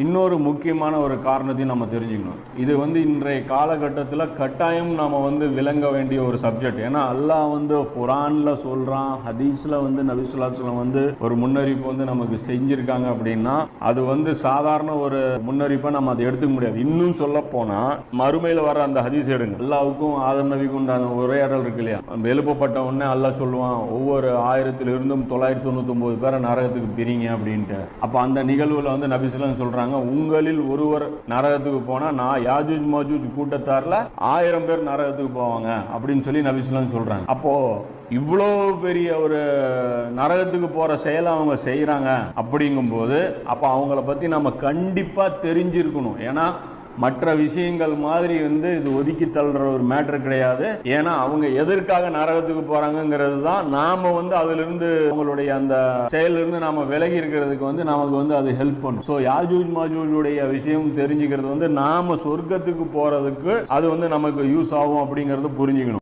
இன்னொரு முக்கியமான ஒரு காரணத்தையும் நம்ம தெரிஞ்சுக்கணும். இது இன்றைய காலகட்டத்தில் கட்டாயம் நாம விளங்க வேண்டிய ஒரு சப்ஜெக்ட். ஏன்னா அல்லாஹ் குர்ஆன்ல சொல்றான், ஹதீஸ்ல நபி ஸல்லல்லாஹு அலைஹி வஸல்லம் ஒரு முன்னறிவிப்பு நமக்கு செஞ்சிருக்காங்க அப்படின்னா அது சாதாரண ஒரு முன்னறிவிப்பை நம்ம அதை எடுத்துக்க முடியாது. இன்னும் சொல்ல போனா மறுமையில் வர அந்த ஹதீஸ் எடுங்க. அல்லாஹ்வுக்கும் ஆதம் நபிக்கும் உண்டான உரையாடல் இருக்கு இல்லையா, எழுப்பப்பட்ட உடனே அல்லாஹ் சொல்லுவான், ஒவ்வொரு 1000 999 பேரை நரகத்துக்கு பிரிங்க அப்படின்ட்டு. அப்ப அந்த நிகழ்வுல நபி ஸல்லல்லாஹு சொல்றாங்க, உங்களில் ஒருவர் நரகத்துக்கு போனா நான் யாஜூஜ் மாஜூஜ் கூட்டத்தார்ல 1000 பேர் நரகத்துக்கு போவாங்க அப்படின்னு சொல்லி நபி ஸல்லல்லாஹு சொல்றாங்க. அப்போ இவ்வளோ பெரிய ஒரு நரகத்துக்கு போற செயலை அவங்க செய்யறாங்க அப்படிங்கும்போது அப்ப அவங்கள பத்தி நம்ம கண்டிப்பா தெரிஞ்சிருக்கணும். ஏன்னா மற்ற விஷயங்கள் மாதிரி இது ஒதுக்கி தள்ளுற ஒரு மேட்டர் கிடையாது. ஏன்னா அவங்க எதற்காக நரகத்துக்கு போறாங்கிறது தான் நாம அதுல இருந்து அவங்களுடைய அந்த செயலிருந்து நாம விலகி இருக்கிறதுக்கு நமக்கு அது ஹெல்ப் பண்ணும். ஸோ யாஜூஜ் மாஜூஜுடைய விஷயம் தெரிஞ்சுக்கிறது நாம சொர்க்கத்துக்கு போறதுக்கு அது நமக்கு யூஸ் ஆகும் அப்படிங்கறது புரிஞ்சுக்கணும்.